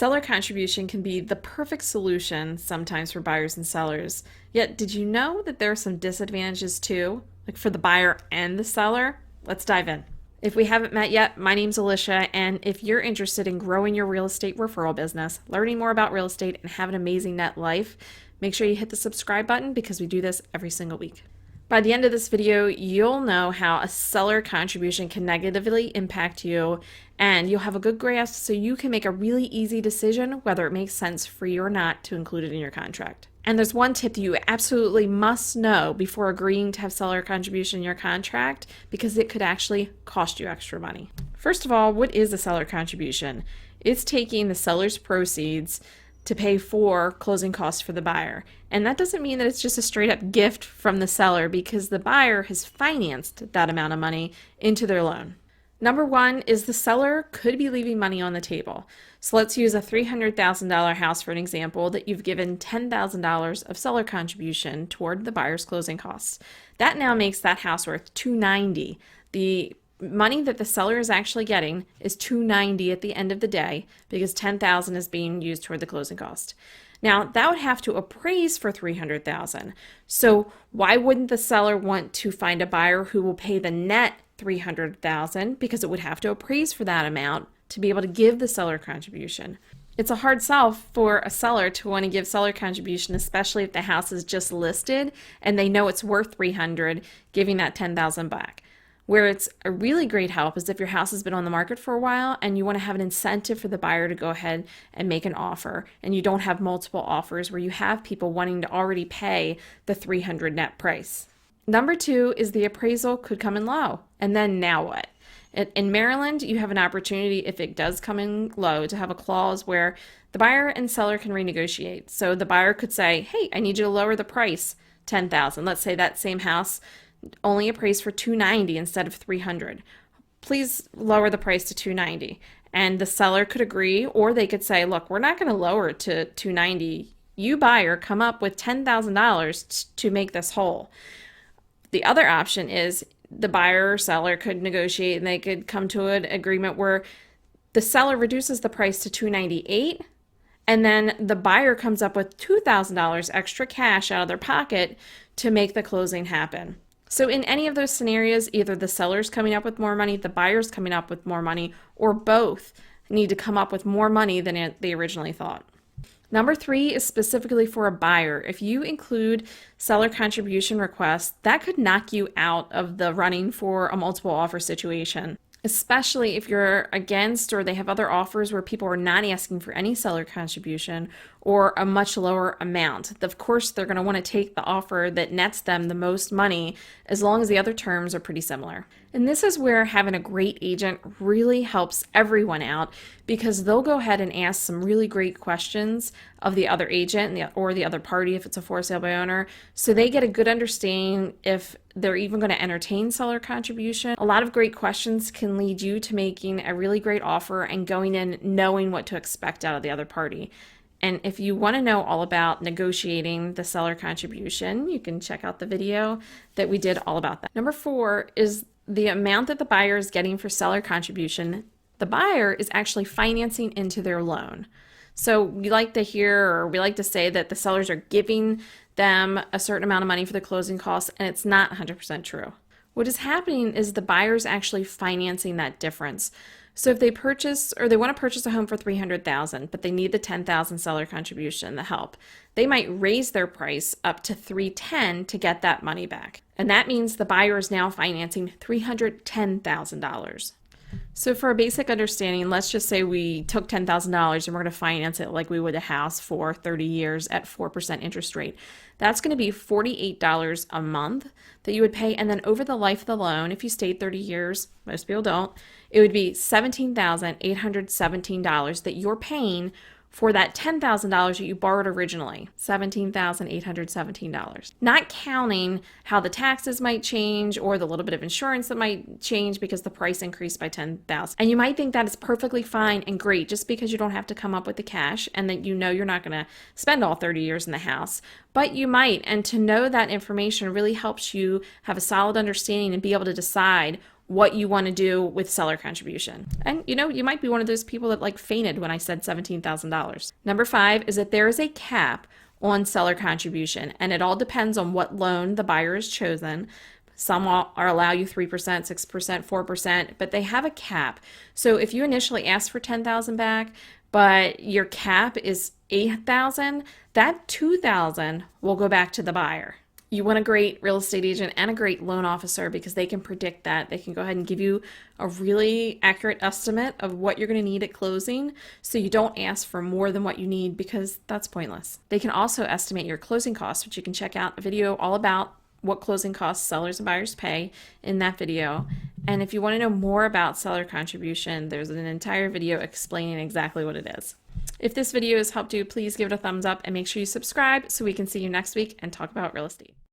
Seller contribution can be the perfect solution sometimes for buyers and sellers. Yet, did you know that there are some disadvantages too, like for the buyer and the seller? Let's dive in. If we haven't met yet, my name's Alicia, and if you're interested in growing your real estate referral business, learning more about real estate, and have an amazing net life, make sure you hit the subscribe button because we do this every single week. By the end of this video, you'll know how a seller contribution can negatively impact you, and you'll have a good grasp so you can make a really easy decision whether it makes sense for you or not to include it in your contract. And there's one tip that you absolutely must know before agreeing to have seller contribution in your contract, because it could actually cost you extra money. First of all, what is a seller contribution? It's taking the seller's proceeds to pay for closing costs for the buyer. And that doesn't mean that it's just a straight up gift from the seller, because the buyer has financed that amount of money into their loan. Number one is the seller could be leaving money on the table. So let's use a $300,000 house for an example that you've given $10,000 of seller contribution toward the buyer's closing costs. That now makes that house worth $290,000. The money that the seller is actually getting is $290,000 at the end of the day, because $10,000 is being used toward the closing cost. Now, that would have to appraise for $300,000. So why wouldn't the seller want to find a buyer who will pay the net $300,000, because it would have to appraise for that amount to be able to give the seller contribution? It's a hard sell for a seller to want to give seller contribution, especially if the house is just listed and they know it's worth $300,000, giving that $10,000 back. Where it's a really great help is if your house has been on the market for a while and you want to have an incentive for the buyer to go ahead and make an offer, and you don't have multiple offers where you have people wanting to already pay the $300,000 net price. Number two is the appraisal could come in low, and then now what? In Maryland, you have an opportunity, if it does come in low, to have a clause where the buyer and seller can renegotiate. So the buyer could say, hey, I need you to lower the price $10,000. Let's say that same house only appraised for $290,000 instead of $300,000. Please lower the price to $290,000. And the seller could agree, or they could say, look, we're not going to lower it to $290,000. You buyer, come up with $10,000 to make this whole. The other option is the buyer or seller could negotiate, and they could come to an agreement where the seller reduces the price to $298,000, and then the buyer comes up with $2,000 extra cash out of their pocket to make the closing happen. So in any of those scenarios, either the seller's coming up with more money, the buyer's coming up with more money, or both need to come up with more money than they originally thought. Number three is specifically for a buyer. If you include seller contribution requests, that could knock you out of the running for a multiple offer situation, especially if you're against, or they have other offers where people are not asking for any seller contribution or a much lower amount. Of course, they're going to want to take the offer that nets them the most money, as long as the other terms are pretty similar. And this is where having a great agent really helps everyone out, because they'll go ahead and ask some really great questions of the other agent or the other party if it's a for sale by owner, so they get a good understanding if they're even going to entertain seller contribution. A lot of great questions can lead you to making a really great offer and going in knowing what to expect out of the other party. And if you want to know all about negotiating the seller contribution, you can check out the video that we did all about that. Number four is the amount that the buyer is getting for seller contribution. The buyer is actually financing into their loan. So we like to hear, or we like to say, that the sellers are giving them a certain amount of money for the closing costs, and it's not 100% true. What is happening is the buyer's actually financing that difference. So if they purchase, or they want to purchase a home for $300,000, but they need the $10,000 seller contribution, the help, they might raise their price up to $310,000 to get that money back. And that means the buyer is now financing $310,000. So for a basic understanding, let's just say we took $10,000 and we're going to finance it like we would a house for 30 years at 4% interest rate. That's going to be $48 a month that you would pay. And then over the life of the loan, if you stayed 30 years, most people don't, it would be $17,817 that you're paying for that $10,000 that you borrowed originally, $17,817. Not counting how the taxes might change or the little bit of insurance that might change because the price increased by $10,000. And you might think that is perfectly fine and great just because you don't have to come up with the cash and that you know you're not going to spend all 30 years in the house. But you might, and to know that information really helps you have a solid understanding and be able to decide what you want to do with seller contribution. And you might be one of those people that like fainted when I said $17,000. Number 5 is that there is a cap on seller contribution, and it all depends on what loan the buyer has chosen. Some are allow you 3%, 6%, 4%, but they have a cap. So if you initially ask for $10,000 back, but your cap is $8,000, that $2,000 will go back to the buyer. You want a great real estate agent and a great loan officer because they can predict that. They can go ahead and give you a really accurate estimate of what you're going to need at closing, so you don't ask for more than what you need, because that's pointless. They can also estimate your closing costs, which you can check out a video all about what closing costs sellers and buyers pay in that video. And if you want to know more about seller contribution, there's an entire video explaining exactly what it is. If this video has helped you, please give it a thumbs up and make sure you subscribe so we can see you next week and talk about real estate.